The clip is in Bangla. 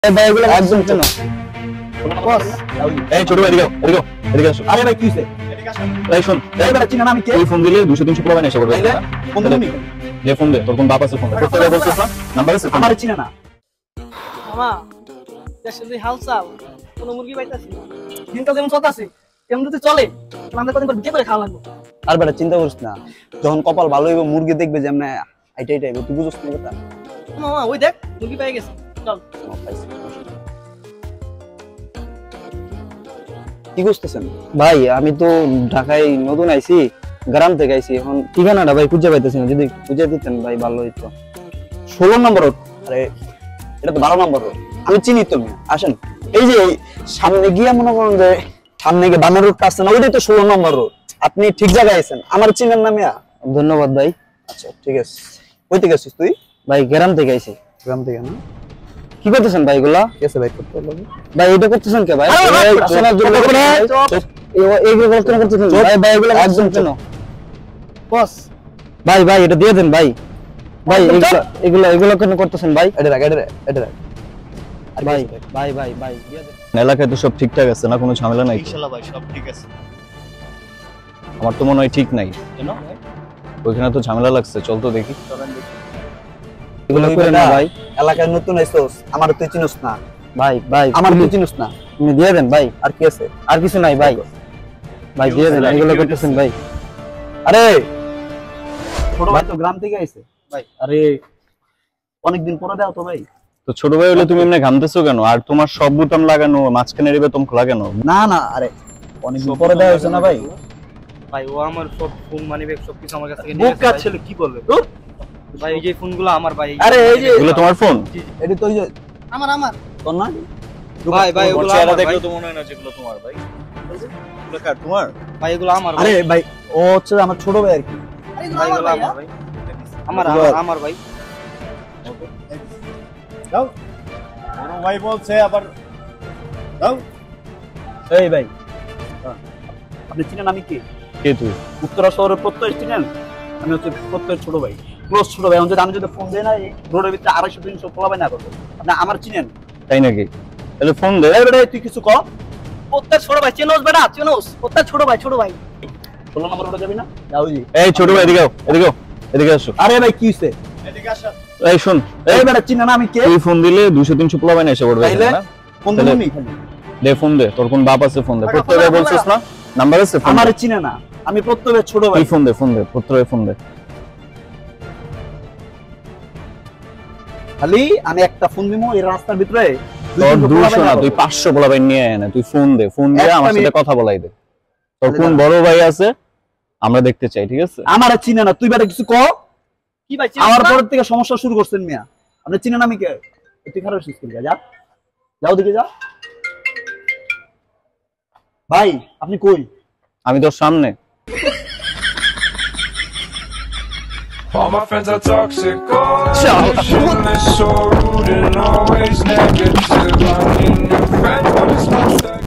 ভাই এগুলো একদম কেন বস এই ছোট ভাই এদিকে এদিকে এদিকে আসো। আরে ভাই কি হইছে এদিকে আসো। এই শুন, এই বেটা চিনা না আমি কে তুই ফোন দিলে 200 300 প্রবাহ এসে পড়বে। তাইলে ফোন দিবি যে ফোন দে, তোর কোন বাপ আছে ফোন দে। প্রত্যেকবার বলছিস না নাম্বার আছে আমার চিনা না মামা দেশে যে হালচাল কোন মুরগি পাইতাছি না। দিনটা যেমন চলতেছে এমন যদি চলে তাহলে আমরা কদিন পর বিয়ে করে খাওয়া লাগবে আর বেটা চিন্তা করিস না যখন কপাল ভালো হইব মুরগি দেখবে যে আমরা আইটা আইটা তুই বুঝছ না কথা মামা ওই দেখ মুরগি পেয়ে গেছে চল। কি করতেছেন ভাই? আমি তো ঢাকায় নতুন আইছি, গ্রাম থেকে আইছি। এখন ঠিকানাটা ভাই খুঁজে পাইতেছি না, যদি খুঁজে দিতেন ভাই ভালো হইতো। 16 নম্বর রোড। আরে এটা তো 12 নম্বর রোড, আমি চিনি তো। আসেন এই যে সামনে গিয়ে মনে করেন যে সামনে গিয়ে বানার রোডটা আছে না, ওইটাই তো 16 নম্বর রোড। আপনি ঠিক জায়গায় আছেন, আমার চিনেন না মিয়া? ধন্যবাদ ভাই। আচ্ছা ঠিক আছে। কই থেকে আসছিস তুই? ভাই গ্রাম থেকে আইছি। গ্রাম থেকে না? কি করতেছেন ভাই এগুলা? কেসে ভাই করতে হবে ভাই, এটা করতেছেন কে ভাই? শোনার জন্য এইগুলো করতেছেন ভাই? ভাই এগুলো একদম কেন বস ভাই? ভাই এটা দিয়ে দেন ভাই। ভাই এগুলো কেন করতেছেন ভাই? এটা রাখ ভাই ভাই ভাই ভাই দিয়ে দেন। এলাকায় তো সব ঠিকঠাক আছে না, কোনো ঝামেলা নাই? ইনশাআল্লাহ ভাই সব ঠিক আছে। আমার তো মনে হয় ঠিক নাই। কেন ওইখানে তো ঝামেলা লাগছে, চল তো দেখি। এগুলো করেন না ভাই, এলাকায় নতুন আইছস, আমার তুই চিনোস না ভাই। ভাই আমার তুই চিনোস না, তুমি দিয়ে দেন ভাই। আর কি আছে? আর কিছু নাই ভাই। ভাই দিয়ে দেন, এগুলো করতেছেন ভাই। আরে ছোট ভাই তো গ্রাম থেকে আইছে ভাই। আরে অনেকদিন পরে দাও তো ভাই। তো ছোট ভাই হলে তুমি এমনি ঘামতেছো কেন? আর তোমার সব বুতাম লাগানো, মাঝখানে রিবে তুমি খোলা কেন? না না, আরে অনেকদিন পরে দেওয়া হয়েছে না ভাই। ভাই ও আমার সব ফোন মানিব্যাগ সবকিছু আমার কাছ থেকে নিয়ে বোকা গেছে ছেলে কি বলবে? ভাই এই যে ফোনগুলো আমার ভাই। আরে এই যে এগুলো তোমার ফোন? এটা তো ওই যে আমার তোর না ভাই ভাই ওগুলো চেহারা আমার দেখলে ভাই। তো মনে হয় না যেগুলো তোমার ভাই। এগুলো কার তোমার? ভাই এগুলো আমার ভাই। আরে ভাই ও হচ্ছে আমার ছোট ভাই আর কি। ভাই এগুলো আমার ভাই। আমার আমার ভাই। দাও বড় ভাই বলছে আবার দাও। এই ভাই আপনি চিনেন আমি কে? কে তুই? উত্তরা শহরের প্রত্যয় চিনেন? আমি হচ্ছে প্রত্যয়ের ছোট ভাই, ক্লোজ ছোট ভাই। আমি যদি ফোন দেই না রোডের ভিতরে 250-300 পোলাবাই না করবো। আপনি আমার চিনেন? তাই নাকি? তাহলে ফোন দে। এই বেটা তুই কিছু কর। প্রত্যেক ছোট ভাই চেনোস বেটা চেনোস। প্রত্যেক ছোট ভাই 16 নম্বর রোডে যাবি না? যাও জি। এই ছোট ভাই এদিকে এদিকে এদিকে আসো। আরে ভাই কি হইছে? এদিকে আসো। এই শুন, এই বেটা চিনেন না আমি কে? তুই ফোন দিলে 200 300 প্রবাহ এসে পড়বে তাইলে না? ফোন দিবি খালি। দে ফোন দে, তোর কোন বাপ আছে ফোন দে। প্রত্যেকবার বলছিস না নাম্বার আছে ফোন আমার দে। চিনে না, আমি প্রত্যয়ের ছোট ভাই। তুই ফোন দে প্রত্যেকবার ফোন দে। খালি আমি একটা ফোন দিমু এই রাস্তার ভিতরে তোর 200 না, তুই 500 পোলাবাই নিয়ে আয় না। তুই ফোন দে একটা আমার সাথে মিনিট। কথা বলাই দে। তোর তাহলে কোন দাঁড়া। বড় ভাই আছে আমরা দেখতে চাই, ঠিক আছে? আমার চিনে না, তুই বেটা কিছু কর। কি ভাই আমার পর থেকে সমস্যা শুরু করছেন মিয়া। আপনি চিনেন আমি কে? তুই খারাপ শিস করি যা, যাও দিকে যা। ভাই আপনি কই? আমি তোর সামনে। All my friends are toxic, all emotionless, so rude and always negative. I need new friends, but it's not that